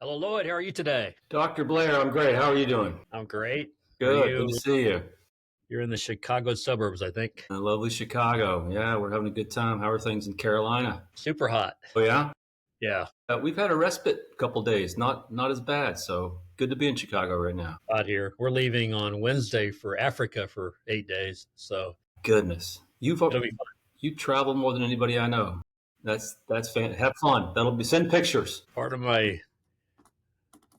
Hello, Lloyd. How are you today? Dr. Blair, I'm great. How are you doing? I'm great. Are Good. Good to you? see you. You're in the Chicago suburbs, I think. Lovely Chicago. Yeah, we're having a good time. How are things in Carolina? Super hot. Oh yeah, Yeah, we've had a respite couple days. Not as bad. So good to be in Chicago right now. hot here. We're leaving on Wednesday for Africa for 8 days, so Goodness, it'll be fun. you travel more than anybody I know. That's fan. Have fun. That'll be send pictures. Part of my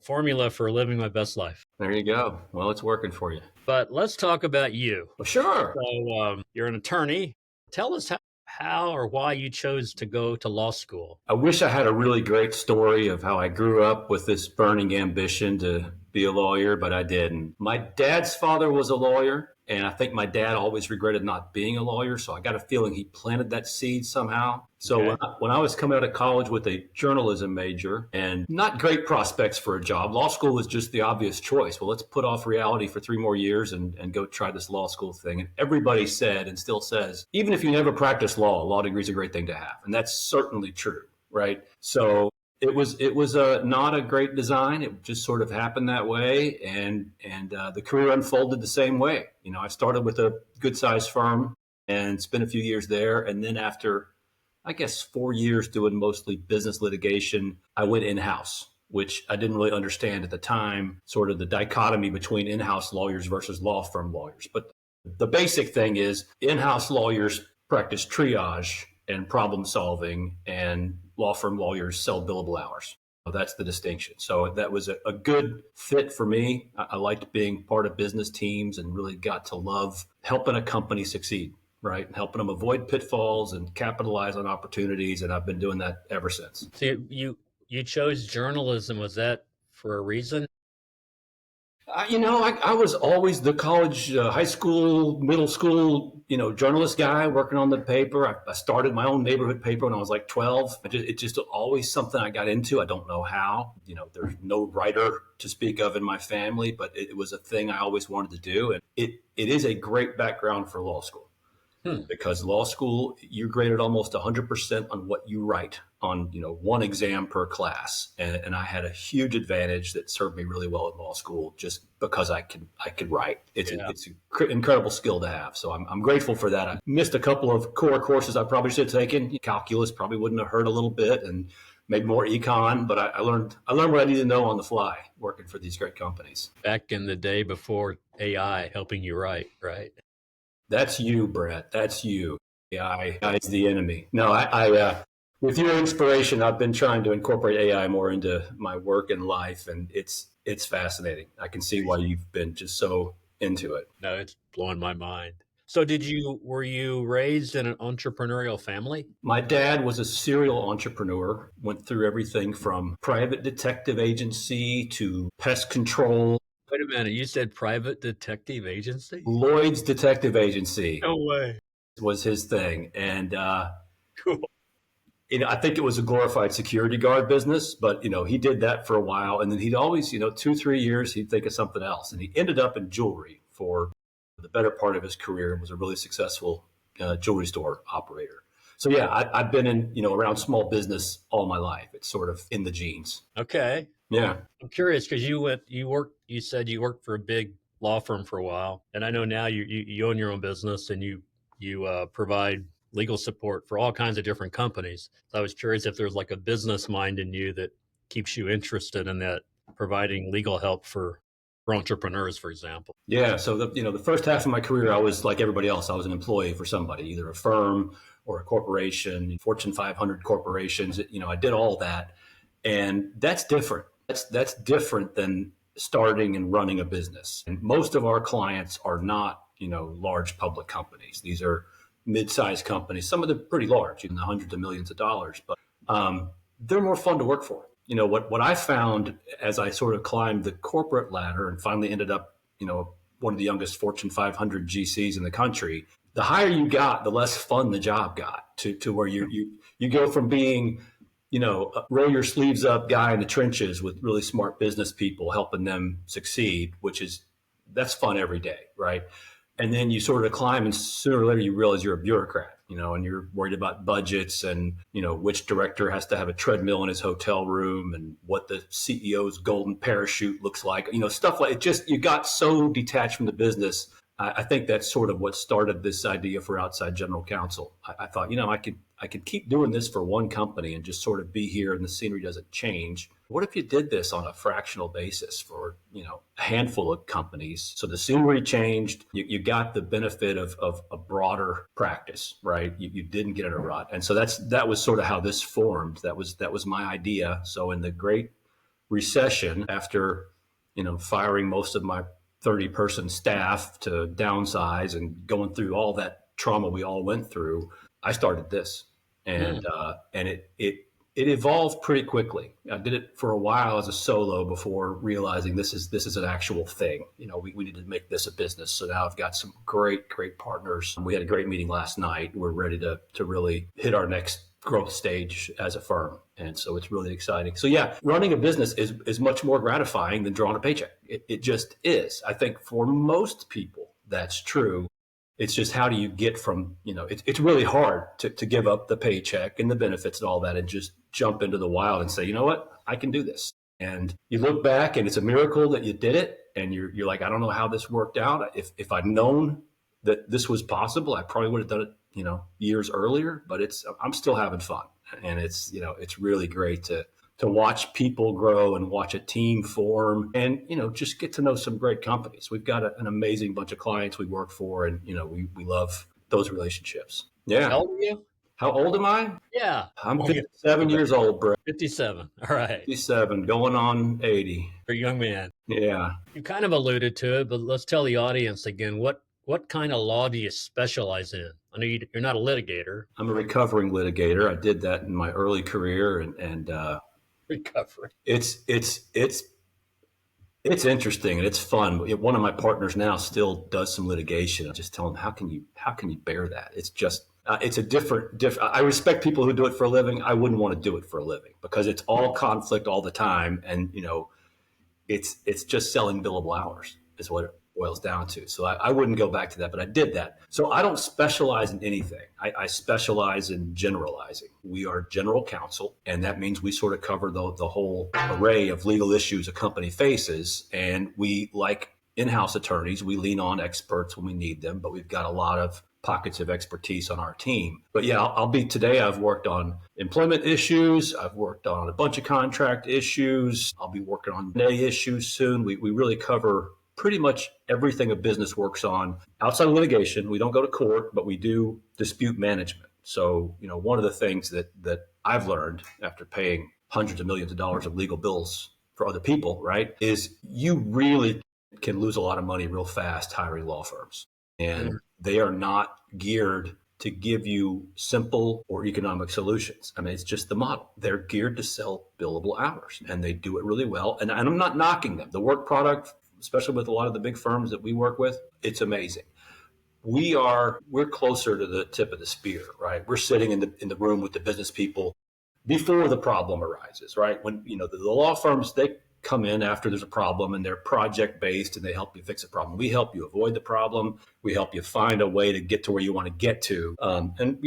formula for living my best life. There you go. Well, it's working for you. But let's talk about you. Well, sure. You're an attorney. Tell us how or why you chose to go to law school. I wish I had a really great story of how I grew up with this burning ambition to be a lawyer, but I didn't. My dad's father was a lawyer, and I think my dad always regretted not being a lawyer. So I got a feeling he planted that seed somehow. So Okay. when I was coming out of college with a journalism major and not great prospects for a job, law school was just the obvious choice. Well, let's put off reality for 3 more years and go try this law school thing. And everybody said and still says, even if you never practice law, a law degree is a great thing to have. And that's certainly true, right? So it was not a great design. It just sort of happened that way, and the career unfolded the same way. You know, I started with a good sized firm and spent a few years there, and then after I guess 4 years doing mostly business litigation, I went in house, which I didn't really understand at the time, sort of the dichotomy between in house lawyers versus law firm lawyers. But the basic thing is in house lawyers practice triage and problem solving, and law firm lawyers sell billable hours. So that's the distinction. So that was a good fit for me. I liked being part of business teams and really got to love helping a company succeed, right? And helping them avoid pitfalls and capitalize on opportunities. And I've been doing that ever since. So you chose journalism. Was that for a reason? I was always the college, high school, middle school, journalist guy working on the paper. I started my own neighborhood paper when I was like 12. It's just always something I got into. I don't know how. There's no writer to speak of in my family, but it was a thing I always wanted to do. And it is a great background for law school. Because law school, you're graded almost 100% on what you write on, one exam per class. And I had a huge advantage that served me really well in law school just because I could write. Yeah. It's an incredible skill to have. So I'm grateful for that. I missed a couple of core courses I probably should have taken. Calculus probably wouldn't have hurt a little bit, and maybe more econ, but I learned what I needed to know on the fly working for these great companies. Back in the day before AI helping you write, right? That's you, Brett. That's you. AI is the enemy. No, with your inspiration, I've been trying to incorporate AI more into my work and life, and it's fascinating. I can see why you've been just so into it. No, it's blowing my mind. So were you raised in an entrepreneurial family? My dad was a serial entrepreneur, went through everything from private detective agency to pest control. Wait a minute, you said private detective agency? Lloyd's detective agency No way. was his thing. And Cool. I think it was a glorified security guard business, but he did that for a while, and then he'd always, 2, 3 years, he'd think of something else, and he ended up in jewelry for the better part of his career and was a really successful jewelry store operator. So yeah, I've been in, around small business all my life. It's sort of in the genes. Okay. Yeah. I'm curious because you said you worked for a big law firm for a while, and I know now you own your own business and you provide legal support for all kinds of different companies. So I was curious if there's like a business mind in you that keeps you interested in that, providing legal help for entrepreneurs, for example. Yeah. So the first half of my career, I was like everybody else. I was an employee for somebody, either a firm or a corporation, Fortune 500 corporations. I did all that, and that's different. That's different than starting and running a business. And most of our clients are not, large public companies. These are mid-sized companies. Some of them pretty large, in the hundreds of millions of dollars, but they're more fun to work for. What I found as I sort of climbed the corporate ladder and finally ended up, one of the youngest Fortune 500 GCs in the country. The higher you got, the less fun the job got. To where you go from being, a roll your sleeves up guy in the trenches with really smart business people helping them succeed, that's fun every day, right? And then you sort of climb, and sooner or later you realize you're a bureaucrat, and you're worried about budgets and, which director has to have a treadmill in his hotel room and what the CEO's golden parachute looks like, stuff like it. Just, you got so detached from the business. I think that's sort of what started this idea for outside general counsel. I thought, I could keep doing this for one company and just sort of be here and the scenery doesn't change. What if you did this on a fractional basis for, a handful of companies? So the scenery changed. You got the benefit of a broader practice, right? You didn't get in a rut. And so that was sort of how this formed. That was my idea. So in the Great Recession, after, firing most of my 30-person staff to downsize and going through all that trauma we all went through, I started this. And it evolved pretty quickly. I did it for a while as a solo before realizing this is an actual thing. We need to make this a business. So now I've got some great partners. We had a great meeting last night. We're ready to really hit our next growth stage as a firm. And so it's really exciting. So yeah, running a business is much more gratifying than drawing a paycheck. It just is. I think for most people, that's true. It's just, how do you get from, it's really hard to give up the paycheck and the benefits and all that and just jump into the wild and say, you know what, I can do this. And you look back and it's a miracle that you did it. And you're like, I don't know how this worked out. If I'd known that this was possible, I probably would have done it, years earlier, but I'm still having fun. And it's really great to watch people grow and watch a team form and, just get to know some great companies. We've got an amazing bunch of clients we work for, and, we love those relationships. Yeah. How old are you? How old am I? Yeah. I'm 57 years old, bro. 57. All right. 57, going on 80. For a young man. Yeah. You kind of alluded to it, but let's tell the audience again, what kind of law do you specialize in? I know you're not a litigator. I'm a recovering litigator. I did that in my early career, and recovery. It's interesting and it's fun. One of my partners now still does some litigation. I just tell him, how can you bear that? It's just, it's a different. I respect people who do it for a living. I wouldn't want to do it for a living because it's all conflict all the time. And, it's just selling billable hours is what it boils down to. So I wouldn't go back to that, but I did that. So I don't specialize in anything. I specialize in generalizing. We are general counsel, and that means we sort of cover the whole array of legal issues a company faces. And we, like in-house attorneys, we lean on experts when we need them, but we've got a lot of pockets of expertise on our team. But yeah, I've worked on employment issues. I've worked on a bunch of contract issues. I'll be working on M&A issues soon. We really cover pretty much everything a business works on outside of litigation. We don't go to court, but we do dispute management. So, one of the things that I've learned after paying hundreds of millions of dollars of legal bills for other people, right, is you really can lose a lot of money real fast hiring law firms. And they are not geared to give you simple or economic solutions. I mean, it's just the model. They're geared to sell billable hours, and they do it really well. And I'm not knocking them. The work product, especially with a lot of the big firms that we work with, it's amazing. We're closer to the tip of the spear, right? We're sitting in the room with the business people before the problem arises, right? When, the law firms, they come in after there's a problem and they're project based and they help you fix a problem. We help you avoid the problem. We help you find a way to get to where you want to get to. And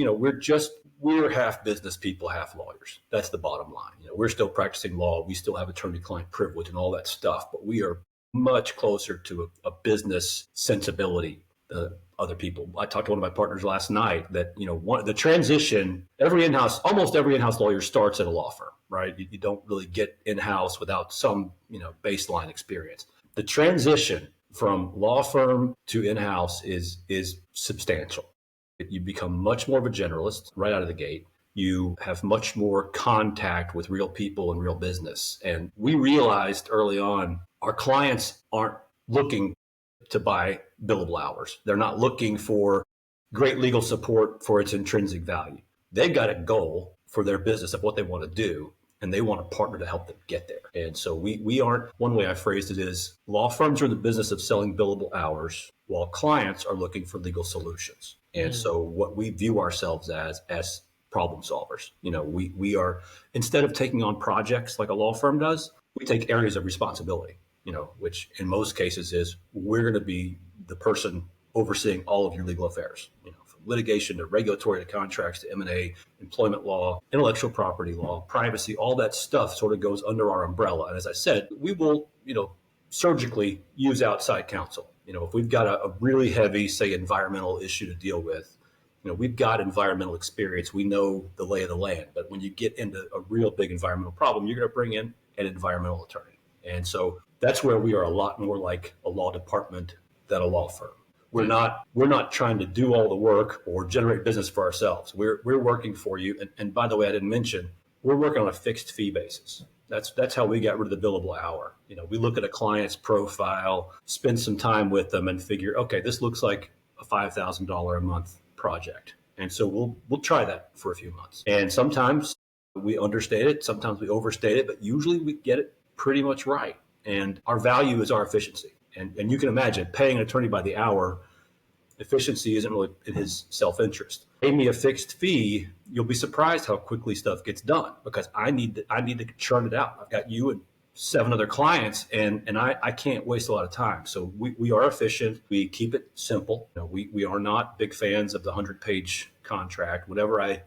we're half business people, half lawyers. That's the bottom line. We're still practicing law. We still have attorney-client privilege and all that stuff, but we are much closer to a business sensibility than other people. I talked to one of my partners last night that, the transition, almost every in-house lawyer starts at a law firm, right? You don't really get in-house without some, baseline experience. The transition from law firm to in-house is substantial. You become much more of a generalist right out of the gate. You have much more contact with real people and real business. And we realized early on, our clients aren't looking to buy billable hours. They're not looking for great legal support for its intrinsic value. They've got a goal for their business of what they want to do, and they want a partner to help them get there. And so we aren't, one way I phrased it is, law firms are in the business of selling billable hours while clients are looking for legal solutions. And so what we view ourselves as problem solvers. We are, instead of taking on projects like a law firm does, we take areas of responsibility, which in most cases is we're going to be the person overseeing all of your legal affairs, from litigation to regulatory to contracts to M&A, employment law, intellectual property law, privacy, all that stuff sort of goes under our umbrella. And as I said, we will, surgically use outside counsel. If we've got a really heavy, say, environmental issue to deal with, we've got environmental experience. We know the lay of the land. But when you get into a real big environmental problem, you're going to bring in an environmental attorney. And so that's where we are a lot more like a law department than a law firm. We're not trying to do all the work or generate business for ourselves. We're working for you. And by the way, I didn't mention, we're working on a fixed fee basis. That's how we got rid of the billable hour. We look at a client's profile, spend some time with them, and figure, okay, this looks like a $5,000 a month project, and so we'll try that for a few months. And sometimes we understate it, sometimes we overstate it, but usually we get it pretty much right. And our value is our efficiency. And you can imagine paying an attorney by the hour. Efficiency isn't really in his self-interest. Pay me a fixed fee, you'll be surprised how quickly stuff gets done, because I need to churn it out. I've got you and 7 other clients, and I can't waste a lot of time. So we are efficient. We keep it simple. We are not big fans of the 100-page contract. Whenever I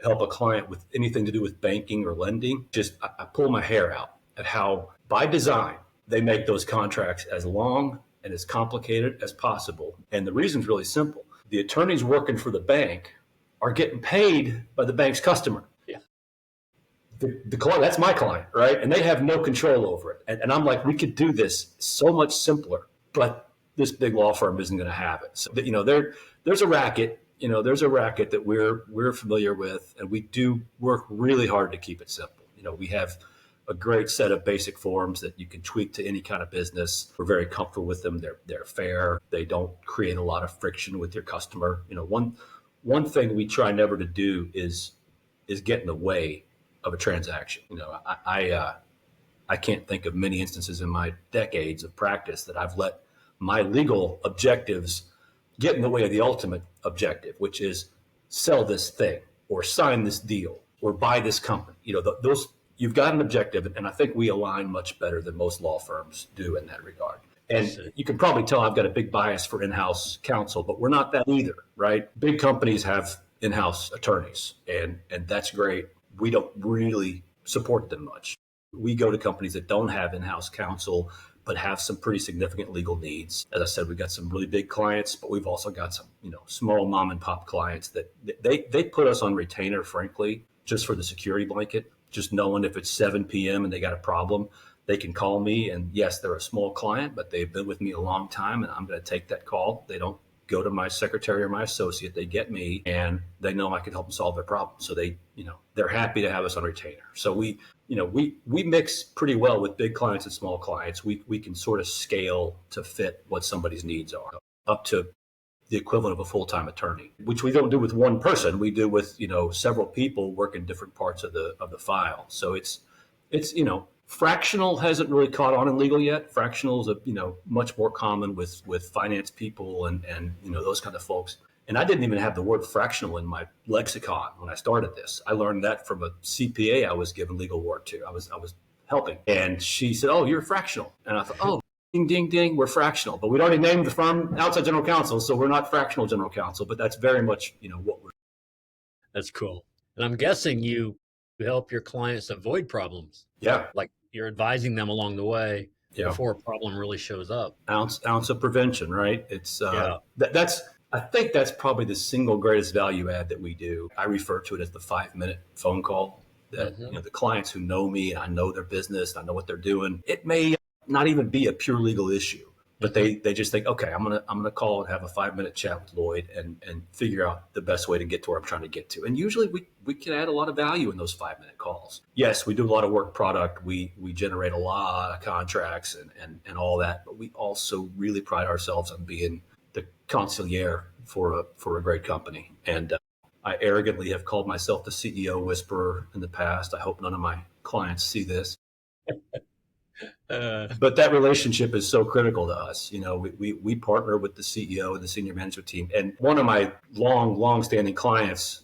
help a client with anything to do with banking or lending, I pull my hair out at how, by design, they make those contracts as long and as complicated as possible. And the reason's really simple. The attorneys working for the bank are getting paid by the bank's customer. Yeah. The client, that's my client, right? And they have no control over it. And I'm like, we could do this so much simpler, but this big law firm isn't going to have it. So, there's a racket. There's a racket that we're familiar with, and we do work really hard to keep it simple. We have a great set of basic forms that you can tweak to any kind of business. We're very comfortable with them. They're fair. They don't create a lot of friction with your customer. One thing we try never to do is get in the way of a transaction. I can't think of many instances in my decades of practice that I've let my legal objectives get in the way of the ultimate objective, which is sell this thing or sign this deal or buy this company. Those. You've got an objective, and I think we align much better than most law firms do in that regard. And you can probably tell I've got a big bias for in-house counsel, but we're not that either, right? Big companies have in-house attorneys, and that's great. We don't really support them much. We go to companies that don't have in-house counsel, but have some pretty significant legal needs. As I said, we've got some really big clients, but we've also got some, small mom and pop clients that they put us on retainer, frankly, just for the security blanket. Just knowing if it's 7 p.m. and they got a problem, they can call me. And yes, they're a small client, but they've been with me a long time, and I'm going to take that call. They don't go to my secretary or my associate. They get me, and they know I can help them solve their problem. So they're happy to have us on retainer. So we mix pretty well with big clients and small clients. We can sort of scale to fit what somebody's needs are, up to the equivalent of a full-time attorney, which we don't do with one person. We do with, several people working different parts of the file. So it's fractional hasn't really caught on in legal yet. Fractional is much more common with finance people and those kind of folks. And I didn't even have the word fractional in my lexicon when I started this. I learned that from a CPA I was given legal work to. I was helping, and she said, "Oh, you're fractional," and I thought, "Oh, ding, ding, ding, we're fractional." But we'd already named the firm outside general counsel, so we're not fractional general counsel, but that's very much, what we're. That's cool. And I'm guessing you help your clients avoid problems. Yeah. Like you're advising them along the way before a problem really shows up. Ounce of prevention, right? It's I think that's probably the single greatest value add that we do. I refer to it as the 5-minute phone call that, the clients who know me, and I know their business, I know what they're doing. It may not even be a pure legal issue, but they just think, okay, I'm gonna call and have a 5-minute chat with Lloyd and figure out the best way to get to where I'm trying to get to. And usually we can add a lot of value in those 5-minute calls. Yes, we do a lot of work product. We generate a lot of contracts and all that, but we also really pride ourselves on being the consigliere for a great company. And I arrogantly have called myself the CEO whisperer in the past. I hope none of my clients see this. But that relationship is so critical to us. We partner with the CEO and the senior management team. And one of my long-standing clients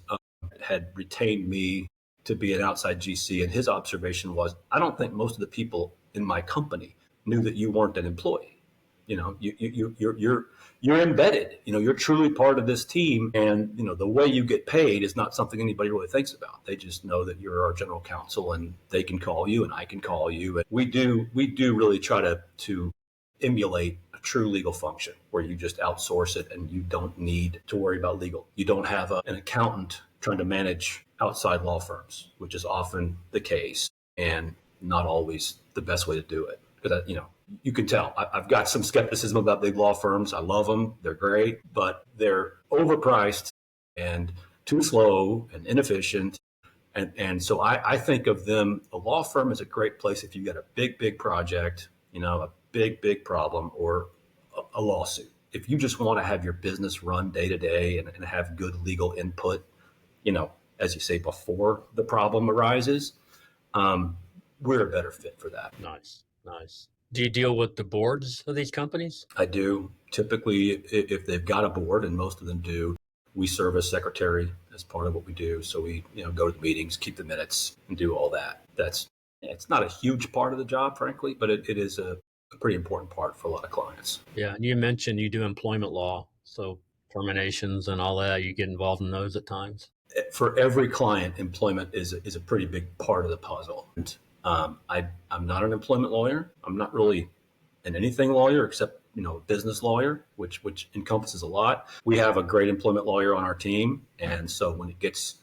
had retained me to be an outside GC. And his observation was, I don't think most of the people in my company knew that you weren't an employee. you're embedded. You're truly part of this team, and the way you get paid is not something anybody really thinks about. They just know that you're our general counsel, and they can call you, and I can call you. And we do really try to emulate a true legal function where you just outsource it and you don't need to worry about legal. You don't have an accountant trying to manage outside law firms, which is often the case and not always the best way to do it. Because, you can tell I've got some skepticism about big law firms. I love them. They're great, but they're overpriced and too slow and inefficient. And so I think of them, a law firm is a great place if you've got a big project, a big problem or a lawsuit. If you just want to have your business run day to day and have good legal input, as you say, before the problem arises, we're a better fit for that. Nice. Do you deal with the boards of these companies? I do. Typically, if they've got a board, and most of them do, we serve as secretary as part of what we do. So we, go to the meetings, keep the minutes, and do all that. It's not a huge part of the job, frankly, but it is a pretty important part for a lot of clients. Yeah, and you mentioned you do employment law, so terminations and all that. You get involved in those at times. For every client, employment is a pretty big part of the puzzle. And I'm not an employment lawyer. I'm not really an anything lawyer except business lawyer, which encompasses a lot. We have a great employment lawyer on our team, and so when it gets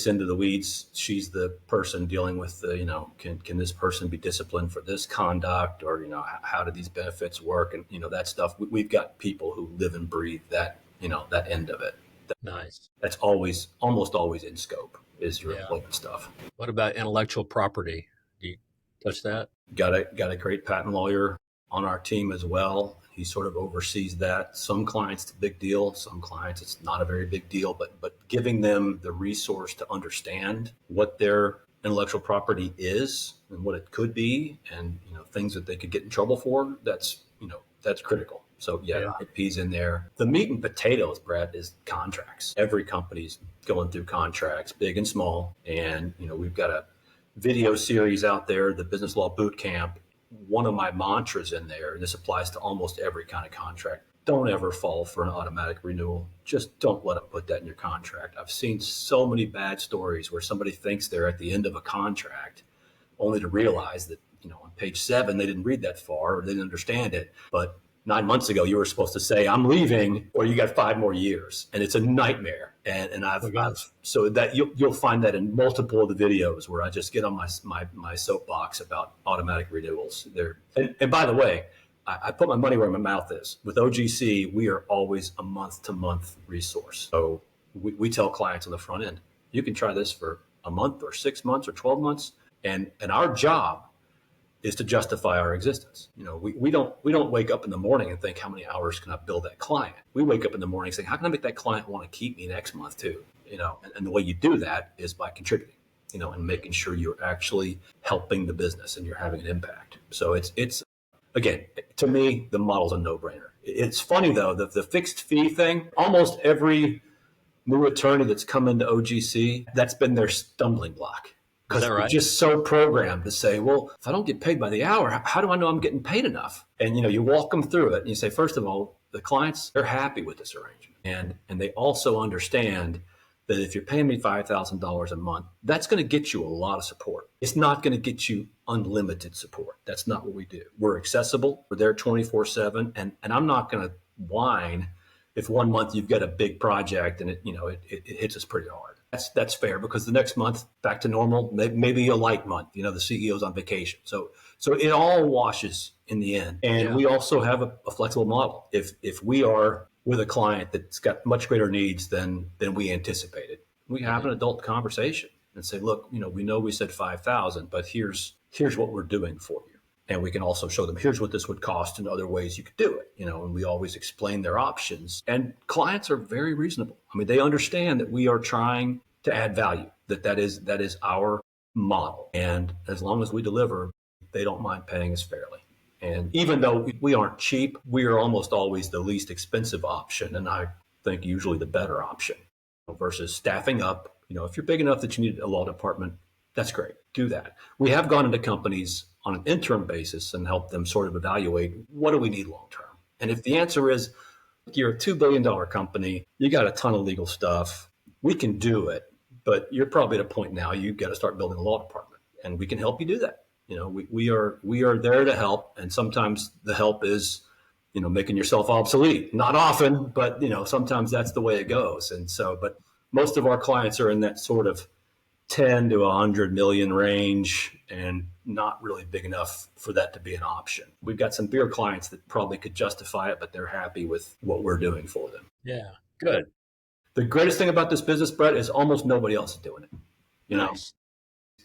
into the weeds, she's the person dealing with the can this person be disciplined for this conduct, or how do these benefits work, and that stuff. We've got people who live and breathe that that end of it. Nice. That's almost always in scope is your employment stuff. What about intellectual property? Do you touch that? Got a great patent lawyer on our team as well. He sort of oversees that. Some clients it's a big deal. Some clients it's not a very big deal. But giving them the resource to understand what their intellectual property is and what it could be, and things that they could get in trouble for. That's critical. So IP's in there. The meat and potatoes, Brett, is contracts. Every company's going through contracts, big and small. And we've got a video series out there, the Business Law Boot Camp. One of my mantras in there, and this applies to almost every kind of contract: don't ever fall for an automatic renewal. Just don't let them put that in your contract. I've seen so many bad stories where somebody thinks they're at the end of a contract, only to realize that on page 7 they didn't read that far or they didn't understand it. But 9 months ago, you were supposed to say, "I'm leaving," or you got 5 more years, and it's a nightmare. And I've so that you'll find that in multiple of the videos where I just get on my soapbox about automatic renewals. And by the way, I put my money where my mouth is. With OGC, we are always a month-to-month resource. So we tell clients on the front end, you can try this for a month or 6 months or 12 months, and our job is to justify our existence. We don't wake up in the morning and think, how many hours can I bill that client? We wake up in the morning saying, how can I make that client want to keep me next month too? And the way you do that is by contributing, and making sure you're actually helping the business and you're having an impact. So it's again, to me, the model's a no-brainer. It's funny though, the fixed fee thing, almost every new attorney that's come into OGC, that's been their stumbling block. Because we're just so programmed to say, well, if I don't get paid by the hour, how do I know I'm getting paid enough? And, you walk them through it and you say, first of all, the clients, they're happy with this arrangement. And they also understand that if you're paying me $5,000 a month, that's going to get you a lot of support. It's not going to get you unlimited support. That's not what we do. We're accessible. We're there 24/7. And I'm not going to whine if one month you've got a big project and it hits us pretty hard. That's fair, because the next month back to normal, maybe a light month. The CEO's on vacation, so it all washes in the end. And we also have a flexible model. If we are with a client that's got much greater needs than we anticipated, we have an adult conversation and say, look, we know we said 5,000, but here's what we're doing for you. And we can also show them, here's what this would cost and other ways you could do it, and we always explain their options. And clients are very reasonable. I mean, they understand that we are trying to add value, that is our model. And as long as we deliver, they don't mind paying us fairly. And even though we aren't cheap, we are almost always the least expensive option. And I think usually the better option versus staffing up. If you're big enough that you need a law department, that's great. Do that. We have gone into companies on an interim basis and help them sort of evaluate what do we need long term. And if the answer is you're a $2 billion company, you got a ton of legal stuff, we can do it, but you're probably at a point now you've got to start building a law department, and we can help you do that. We are there to help, and sometimes the help is making yourself obsolete. Not often, but sometimes that's the way it goes. And so, but most of our clients are in that sort of 10 to 100 million range, and not really big enough for that to be an option. We've got some bigger clients that probably could justify it, but they're happy with what we're doing for them. Yeah, good. The greatest thing about this business, Brett, is almost nobody else is doing it. Nice.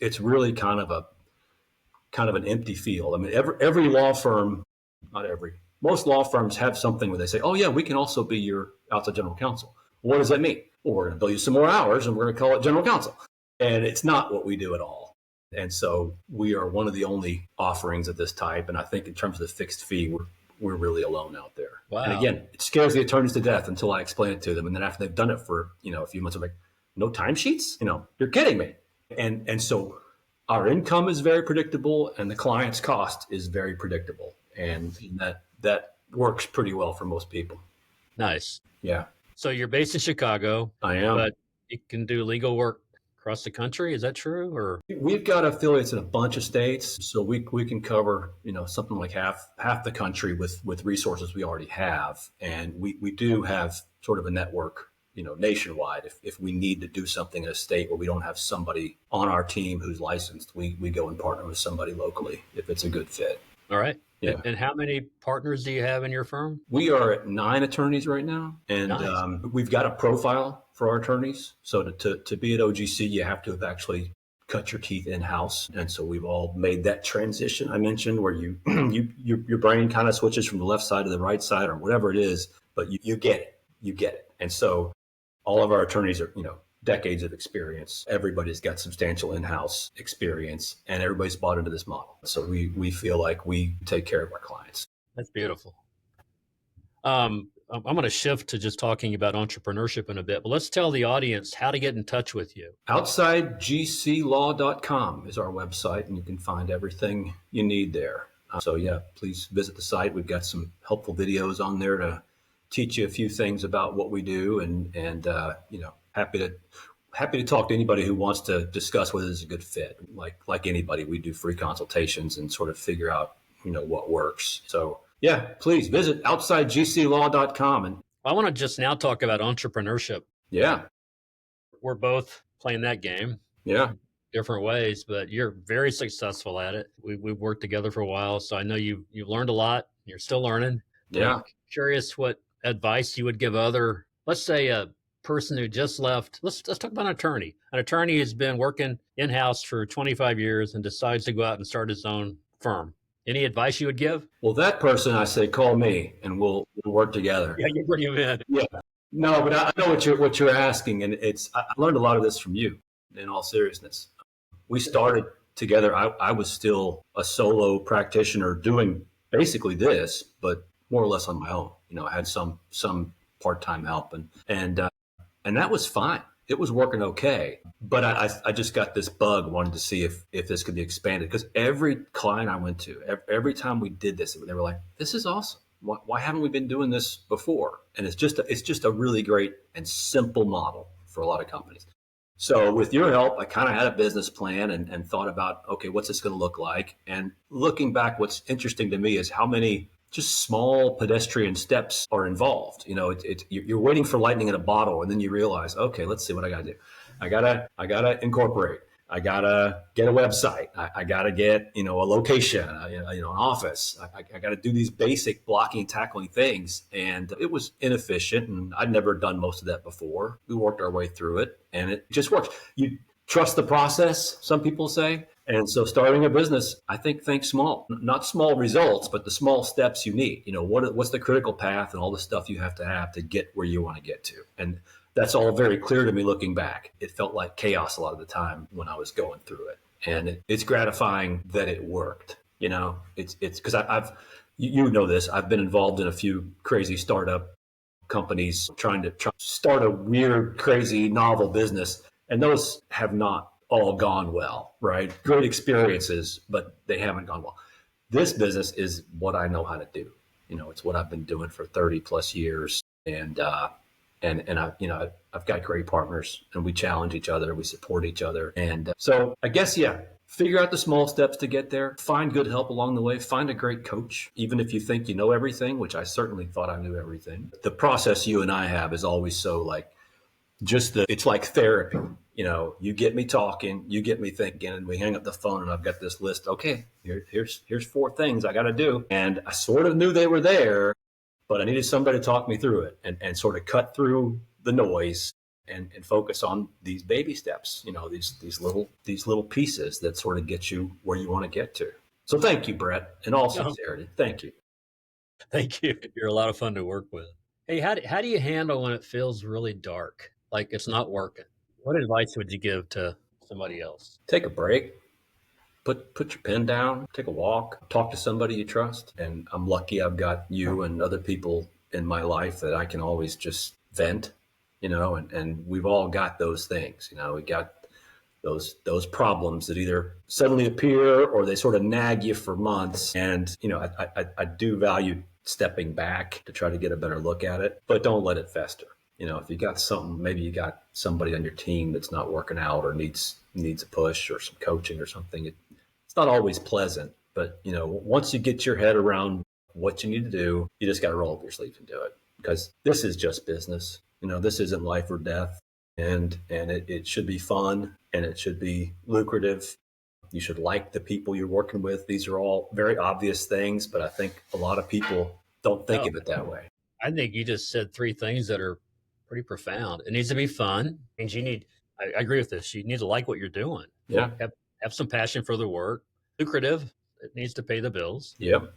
It's really kind of an empty field. I mean, every law firm, not every, most law firms have something where they say, oh yeah, we can also be your outside general counsel. What does that mean? Well, we're going to bill you some more hours and we're going to call it general counsel. And it's not what we do at all. And so we are one of the only offerings of this type. And I think in terms of the fixed fee, we're really alone out there. Wow. And again, it scares the attorneys to death until I explain it to them. And then after they've done it for, a few months, I'm like, no timesheets? You're kidding me. And so our income is very predictable and the client's cost is very predictable. And that works pretty well for most people. Nice. Yeah. So you're based in Chicago. I am. But you can do legal work across the country. Is that true? Or we've got affiliates in a bunch of states, so we can cover something like half the country with resources we already have, and we do have sort of a network nationwide. If we need to do something in a state where we don't have somebody on our team who's licensed, we go and partner with somebody locally if it's a good fit. All right. Yeah. And how many partners do you have in your firm? We are at 9 attorneys right now, and Nice. We've got a profile for our attorneys. So to be at OGC, you have to have actually cut your teeth in-house. And so we've all made that transition I mentioned where your brain kind of switches from the left side to the right side or whatever it is, but you get it. You get it. And so all of our attorneys are, decades of experience. Everybody's got substantial in-house experience, and everybody's bought into this model. So we feel like we take care of our clients. That's beautiful. I'm going to shift to just talking about entrepreneurship in a bit, but let's tell the audience how to get in touch with you. OutsideGClaw.com is our website, and you can find everything you need there. So yeah, please visit the site. We've got some helpful videos on there to teach you a few things about what we do, and happy to talk to anybody who wants to discuss whether it's a good fit. Like anybody, we do free consultations and sort of figure out what works. So yeah, please visit OutsideGClaw.com. And I want to just now talk about entrepreneurship. Yeah, We're both playing that game. Yeah. Different ways, but you're very successful at it. We've worked together for a while, so I know you've learned a lot. You're still learning. Yeah. I'm curious what advice you would give other, let's say a person who just left. Let's talk about an attorney. An attorney who's been working in-house for 25 years and decides to go out and start his own firm. Any advice you would give? Well, that person, I say, call me and we'll work together. Yeah, you bring him in. Yeah. No, but I know what you're asking, and I learned a lot of this from you. In all seriousness, we started together. I was still a solo practitioner doing basically this, but more or less on my own. I had some part-time help, and that was fine. It was working okay, but I just got this bug, wanted to see if this could be expanded, because every client I went to, every time we did this, they were like, "This is awesome. Why haven't we been doing this before?" And it's just a really great and simple model for a lot of companies. So with your help, I kind of had a business plan and thought about, okay, what's this going to look like? And looking back, what's interesting to me is how many just small pedestrian steps are involved. You're waiting for lightning in a bottle, and then you realize, okay, let's see what I got to do. I gotta incorporate. I gotta get a website. I gotta get a location, an office. I gotta do these basic blocking and tackling things, and it was inefficient. And I'd never done most of that before. We worked our way through it, and it just works. You trust the process, some people say. And so starting a business, I think small, not small results, but the small steps you need. What's the critical path and all the stuff you have to get where you want to get to. And that's all very clear to me looking back. It felt like chaos a lot of the time when I was going through it. And it's gratifying that it worked. It's because I've this, I've been involved in a few crazy startup companies trying to start a weird, crazy, novel business. And those have not all gone well, right? Great experiences, but they haven't gone well. This business is what I know how to do. It's what I've been doing for 30 plus years. And I've got great partners, and we challenge each other, we support each other. And so I guess, yeah, figure out the small steps to get there, find good help along the way, find a great coach, even if you think you know everything, which I certainly thought I knew everything. The process you and I have is always so like, it's like therapy. You get me talking, you get me thinking, and we hang up the phone, and I've got this list. Okay, here's 4 things I got to do. And I sort of knew they were there, but I needed somebody to talk me through it and sort of cut through the noise and focus on these baby steps, these little pieces that sort of get you where you want to get to. So thank you, Brett, in all sincerity. Thank you. Thank you. You're a lot of fun to work with. Hey, how do you handle when it feels really dark, like it's not working? What advice would you give to somebody else? Take a break. Put your pen down, take a walk, talk to somebody you trust. And I'm lucky I've got you and other people in my life that I can always just vent, and we've all got those things. We got those problems that either suddenly appear or they sort of nag you for months. And, I do value stepping back to try to get a better look at it, but don't let it fester. If you got something, maybe you got somebody on your team that's not working out or needs a push or some coaching or something. It's not always pleasant, but once you get your head around what you need to do, you just got to roll up your sleeves and do it, because this is just business. This isn't life or death, and it should be fun, and it should be lucrative. You should like the people you're working with. These are all very obvious things, but I think a lot of people don't think of it that way. I think you just said 3 things that are pretty profound. It needs to be fun. Means I agree with this. You need to like what you're doing. Yeah. Have some passion for the work. Lucrative. It needs to pay the bills. Yep.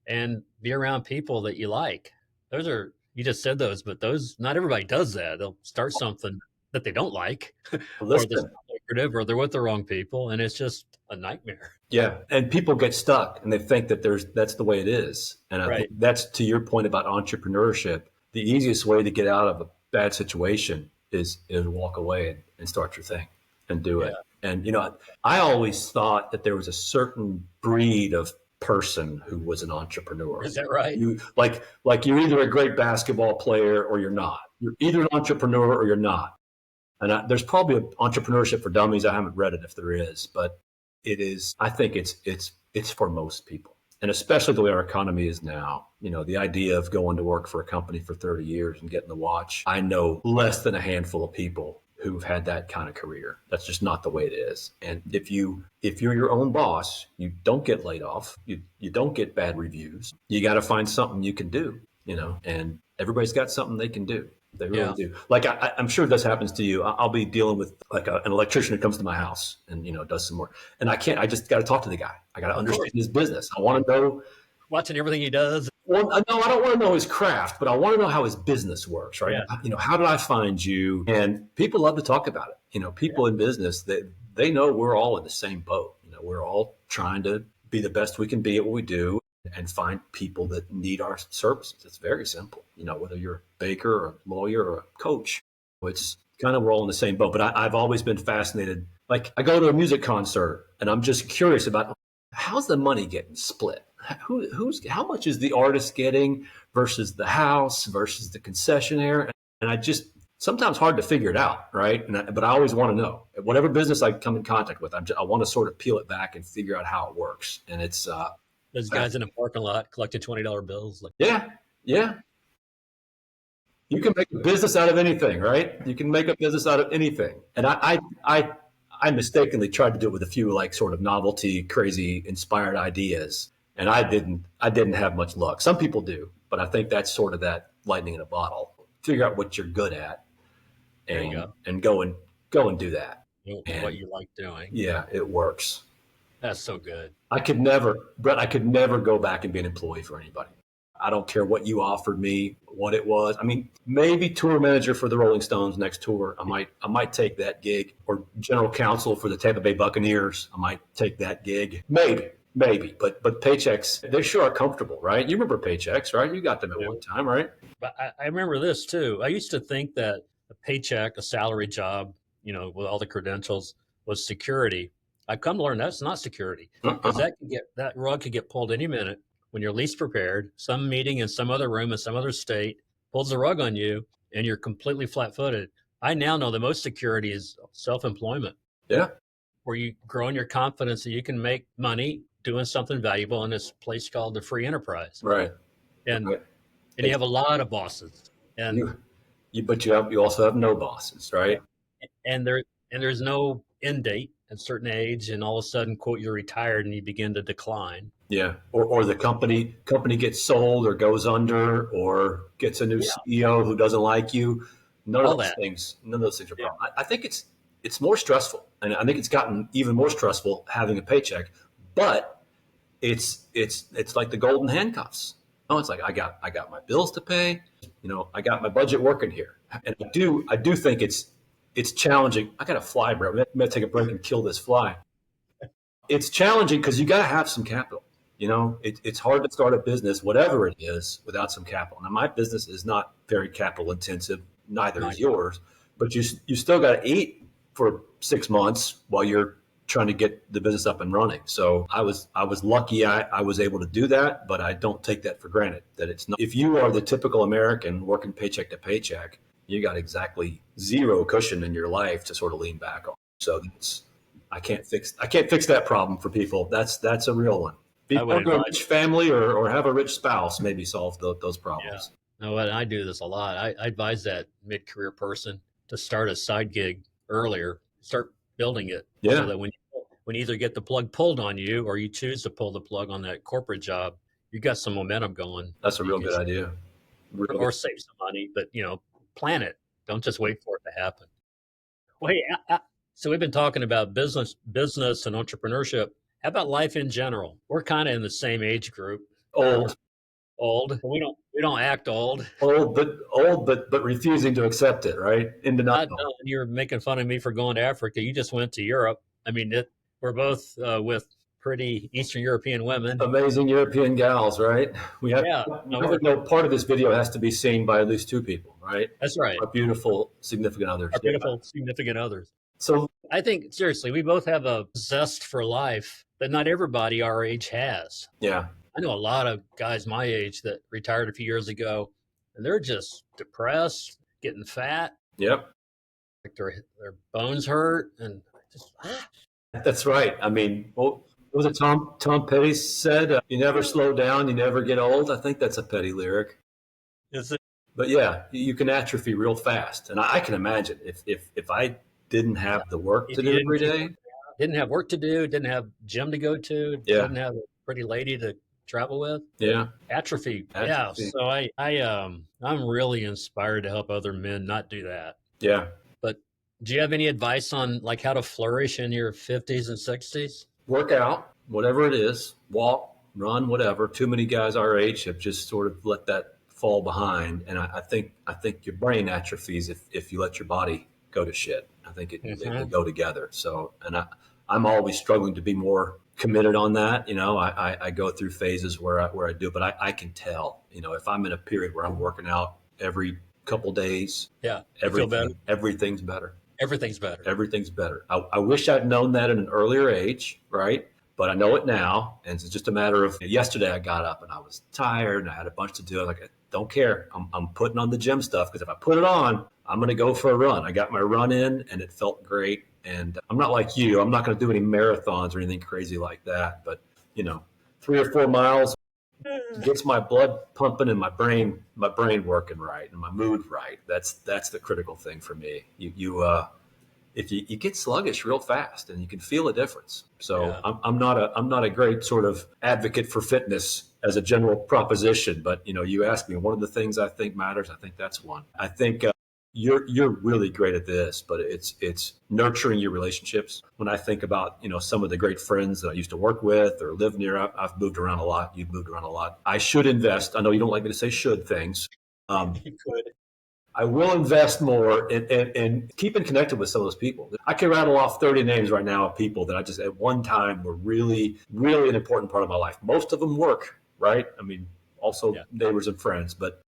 And be around people that you like. You just said those, but not everybody does that. They'll start something that they don't like, or that's not lucrative, or they're with the wrong people, and it's just a nightmare. Yeah. And people get stuck and they think that that's the way it is. And I think that's, to your point about entrepreneurship, the easiest way to get out of a bad situation is walk away and start your thing and do it. And, I always thought that there was a certain breed of person who was an entrepreneur. Is that right? Like you're either a great basketball player or you're not. You're either an entrepreneur or you're not. And there's probably an entrepreneurship for dummies. I haven't read it if there is, but it is. I think it's for most people, and especially the way our economy is now. The idea of going to work for a company for 30 years and getting the watch. I know less than a handful of people who've had that kind of career. That's just not the way it is. And if you're your own boss, you don't get laid off. You don't get bad reviews. You got to find something you can do. And everybody's got something they can do. They really do. Like I'm sure this happens to you. I'll be dealing with like an electrician who comes to my house and does some work, and I just got to talk to the guy. I got to understand his business. I want to know, watching everything he does. Well, no, I don't want to know his craft, but I want to know how his business works, right? Yeah. How did I find you? And people love to talk about it. People in business, they know we're all in the same boat. We're all trying to be the best we can be at what we do and find people that need our services. It's very simple. Whether you're a baker or a lawyer or a coach, it's kind of we're all in the same boat. But I've always been fascinated. Like I go to a music concert and I'm just curious about how's the money getting split? How much is the artist getting versus the house versus the concessionaire? And I just sometimes hard to figure it out, right? But I always want to know. Whatever business I come in contact with, I want to sort of peel it back and figure out how it works. And it's those guys in the parking lot collecting $20 bills. Yeah. You can make a business out of anything, right? You can make a business out of anything. And I mistakenly tried to do it with a few like sort of novelty, crazy, inspired ideas. And I didn't have much luck. Some people do, but I think that's sort of that lightning in a bottle. Figure out what you're good at and go and do that. What you like doing. Yeah, it works. That's so good. Brett, I could never go back and be an employee for anybody. I don't care what you offered me, what it was. I mean, maybe tour manager for the Rolling Stones next tour. I might take that gig, or general counsel for the Tampa Bay Buccaneers. I might take that gig. Maybe. But paychecks, they sure are comfortable, right? You remember paychecks, right? You got them at one time, right? But I remember this too. I used to think that a paycheck, a salary job, with all the credentials was security. I've come to learn that's not security, because Uh-uh. that rug could get pulled any minute when you're least prepared. Some meeting in some other room in some other state pulls the rug on you, and you're completely flat-footed. I now know the most security is self-employment, Yeah. where you grow in your confidence that you can make money doing something valuable in this place called the free enterprise. Right. And Right. and you have a lot of bosses, and You, you also have no bosses, right? and there and there's no end date at a certain age, and all of a sudden, quote, you're retired and you begin to decline. Yeah. Or the company gets sold or goes under or gets a new Yeah, CEO who doesn't like you. all that. None of those things are Yeah. problem. I think it's more stressful, and I think it's gotten even more stressful having a paycheck. But it's like the golden handcuffs. Oh, it's like I got my bills to pay. I got my budget working here, and I do think it's challenging. I got a fly, bro. I'm gonna take a break and kill this fly. It's challenging because you got to have some capital. It's hard to start a business, whatever it is, without some capital. Now, my business is not very capital intensive. Neither is Nice. yours, but you still got to eat for 6 months while you're trying to get the business up and running. So I was lucky I was able to do that, but I don't take that for granted. That it's not. If you are the typical American working paycheck to paycheck, you got exactly zero cushion in your life to sort of lean back on. So I can't fix that problem for people. That's a real one. Be I would part of a advise. rich family or have a rich spouse, maybe solve those Yeah. problems. No, and I do this a lot. I advise that mid-career person to start a side gig earlier, start building it, so Yeah, that when you either get the plug pulled on you or you choose to pull the plug on that corporate job, you got some momentum going. that's a You real can good idea. Real good. or save some money, but plan it. Don't just wait for it to happen. Well, hey, so we've been talking about business and entrepreneurship. How about life in general? We're kind of in the same age group. Old, Old. We don't act old. old, but refusing to accept it. Right in denial. You're making fun of me for going to Africa. You just went to Europe. I mean, we're both with pretty Eastern European women. Amazing European gals, right? We have Yeah, no, never know part of this video has to be seen by at least two people, right? that's right. Our beautiful significant others. Our Yeah. beautiful significant others. So I think seriously, we both have a zest for life that not everybody our age has. yeah, I know a lot of guys my age that retired a few years ago, and they're just depressed, getting fat, yep, like their bones hurt, and just that's right. I mean, what was it Tom Petty said? You never slow down, you never get old. I think that's a Petty lyric. it's But yeah, you can atrophy real fast, and I can imagine if I didn't have the work if to you do every day. didn't have work to do, didn't have gym to go to, Yeah, didn't have a pretty lady to travel with, yeah, atrophy. Yeah. atrophy. So I'm really inspired to help other men not do that. Yeah, But do you have any advice on like how to flourish in your 50s and 60s? work out, whatever it is, walk, run, whatever. Too many guys our age have just sort of let that fall behind, and I think your brain atrophies if you let your body go to shit. I think they Hmm. go together. So, and I'm always struggling to be more committed on that. I go through phases where I do, but I can tell. If I'm in a period where I'm working out every couple days, Yeah. You feel better? everything's better. Everything's better. Everything's better. I wish I'd known that at an earlier age, right? But I know it now, and it's just a matter of yesterday. I got up and I was tired, and I had a bunch to do. I was like, I don't care. I'm putting on the gym stuff because if I put it on, I'm going to go for a run. I got my run in, and it felt great. And I'm not like you. I'm not going to do any marathons or anything crazy like that. But 3 or 4 miles gets my blood pumping and my brain working right and my mood right. That's the critical thing for me. If you get sluggish real fast and you can feel a difference. So Yeah. I'm not a great sort of advocate for fitness as a general proposition, but you asked me one of the things I think matters. I think that's one. I think you're really great at this, but it's nurturing your relationships. When I think about some of the great friends that I used to work with or live near, I've moved around a lot. You've moved around a lot. I should invest. I know you don't like me to say should things. You could. I will invest more in keeping connected with some of those people. I can rattle off 30 names right now of people that I just at one time were really, really an important part of my life. Most of them work, right? I mean, also Yeah. neighbors and friends, but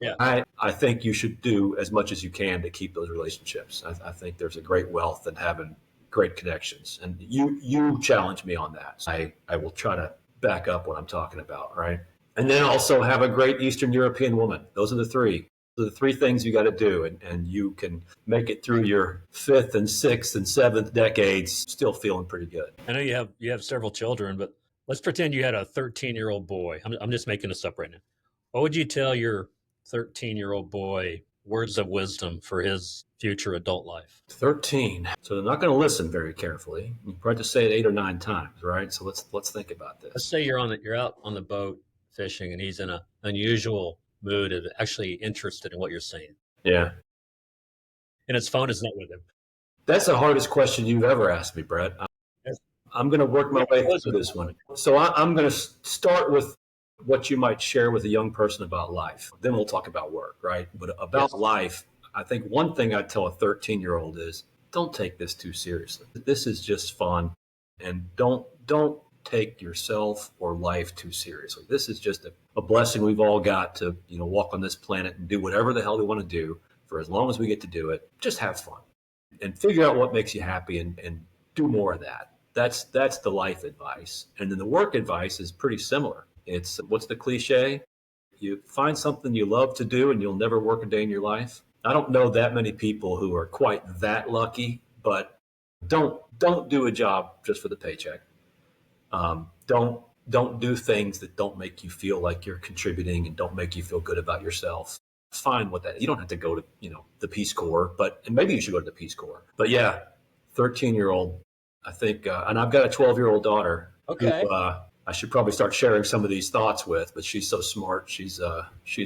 Yeah. I think you should do as much as you can to keep those relationships. I think there's a great wealth in having great connections. And you challenge me on that. So I will try to back up what I'm talking about, right? And then also have a great Eastern European woman. Those are the three. Those are the three things you got to do. And you can make it through your fifth and sixth and seventh decades still feeling pretty good. I know you have several children, but let's pretend you had a 13-year-old boy. I'm just making this up right now. What would you tell your 13-year-old boy words of wisdom for his future adult life? 13. So they're not going to listen very carefully. You probably have to say it 8 or 9 times, right? So let's think about Let's this. say you're out on the boat fishing and he's in an unusual mood and actually interested in what you're saying. Yeah. And his phone is not with him. That's the hardest question you've ever asked me, Brett. I'm going to work my way through this one. So I'm going to start with what you might share with a young person about life. Then we'll talk about work, right? But about life, I think one thing I'd tell a 13-year-old is don't take this too seriously. This is just fun, and don't take yourself or life too seriously. This is just a blessing we've all got to walk on this planet and do whatever the hell we want to do for as long as we get to do it. Just have fun and figure out what makes you happy and do more of that. That's the life advice. And then the work advice is pretty similar. It's what's the cliche? You find something you love to do and you'll never work a day in your life. I don't know that many people who are quite that lucky, but don't do a job just for the paycheck. Don't do things that don't make you feel like you're contributing and don't make you feel good about yourself. Find what that. You don't have to go to the Peace Corps, and maybe you should go to the Peace Corps. But yeah, 13-year-old. I think, and I've got a 12-year-old daughter. Okay. Who, I should probably start sharing some of these thoughts with, but she's so smart. She's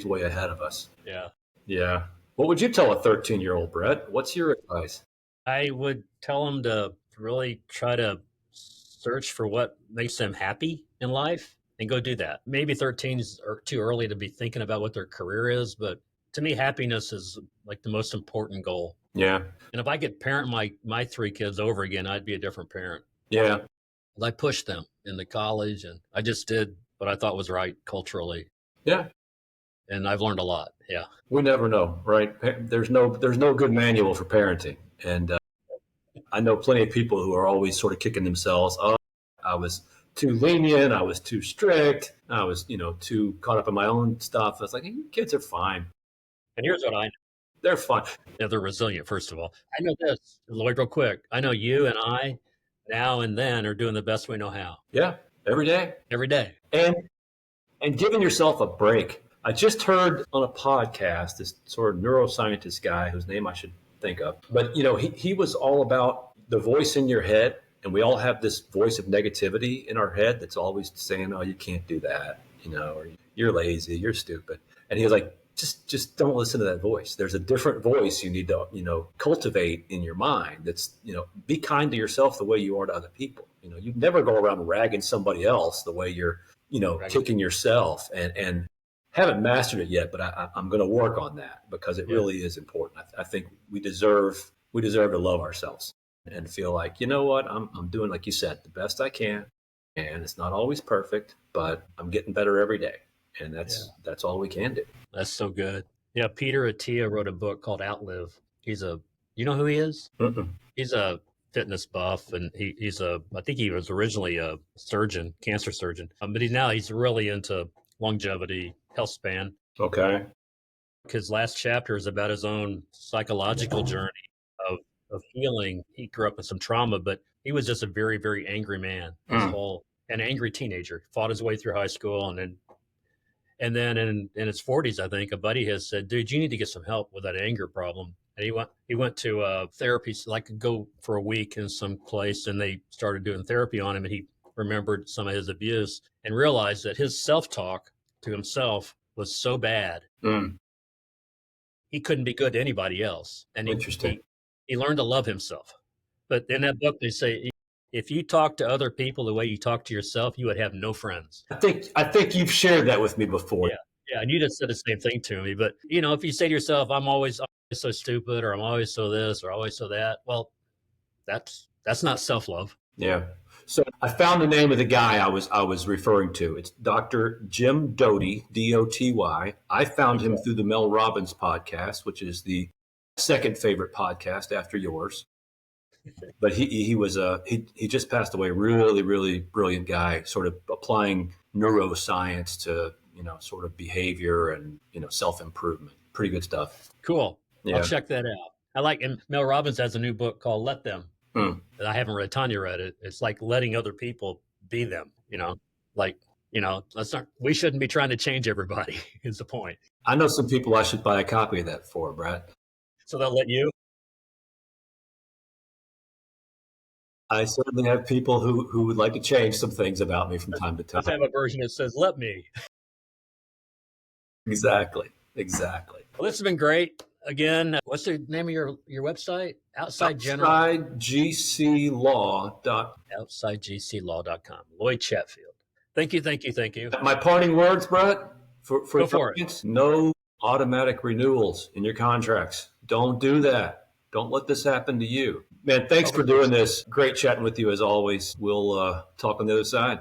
way ahead of us. Yeah. Yeah. What would you tell a 13-year-old, Brett? What's your advice? I would tell them to really try to search for what makes them happy in life and go do that. Maybe 13 is too early to be thinking about what their career is, but to me, happiness is like the most important goal. Yeah. And if I could parent my 3 kids over again, I'd be a different parent. Yeah. I pushed them into college and I just did what I thought was right culturally. Yeah. And I've learned a lot. Yeah. We never know, right? There's no good manual for parenting. And I know plenty of people who are always sort of kicking themselves. Oh, I was too lenient. I was too strict. I was, too caught up in my own stuff. I was like, hey, kids are fine. And here's what I know. They're fine. Yeah, they're resilient, first of all. I know this, Lloyd, real quick. I know you and I now and then are doing the best we know how. Yeah. Every day. Every day. And giving yourself a break. I just heard on a podcast this sort of neuroscientist guy whose name I should think of. But, he was all about the voice in your head. And we all have this voice of negativity in our head that's always saying, oh, you can't do that, or you're lazy, you're stupid. And he was like, just don't listen to that voice. There's a different voice you need to, cultivate in your mind. That's, be kind to yourself the way you are to other people. You never go around ragging somebody else the way you're, kicking yourself and haven't mastered it yet, but I'm going to work on that because it really is important. I think we deserve to love ourselves and feel like, you know what, I'm doing, like you said, the best I can. And it's not always perfect, but I'm getting better every day. And that's all we can do. That's so good. Yeah, Peter Attia wrote a book called Outlive. You know who he is? Mm-mm. He's a fitness buff, and I think he was originally a surgeon, cancer surgeon, but he's really into longevity, health span. Okay. His last chapter is about his own psychological journey of healing. He grew up with some trauma, but he was just a very, very angry man. An angry teenager, fought his way through high school, and then in his 40s, I think, a buddy has said, dude, you need to get some help with that anger problem. And he went to therapy, so I could go for a week in some place, and they started doing therapy on him, and he remembered some of his abuse and realized that his self-talk to himself was so bad, he couldn't be good to anybody else. And he learned to love himself. But in that book, they say, if you talk to other people the way you talk to yourself, you would have no friends. I think you've shared that with me before. Yeah, and you just said the same thing to me. But, if you say to yourself, I'm always so stupid, or I'm always so this, or always so that, well, that's not self-love. Yeah. So I found the name of the guy I was referring to. It's Dr. Jim Doty, Doty. I found him through the Mel Robbins podcast, which is the second favorite podcast after yours. But he was he just passed away. Really, really brilliant guy, sort of applying neuroscience to, sort of behavior and, self improvement. Pretty good stuff. Cool. I'll Yeah. check that out. I like, and Mel Robbins has a new book called Let Them. Hmm. I haven't read. Tanya read it. It's like letting other people be them, like, let's not, we shouldn't be trying to change everybody is the point. I know some people I should buy a copy of that for, Brad. So they'll let you. I certainly have people who would like to change some things about me from time to Let's time. have a version that says, let me. Exactly. Exactly. Well, this has been great. Again, what's the name of your website? OutsideGClaw.com. Lloyd Chatfield. Thank you, thank you, thank you. My parting words, Brett, for Go for it. audience, no automatic renewals in your contracts. Don't do that. Don't let this happen to you. Man, thanks for doing this. Great chatting with you as always. We'll talk on the other side.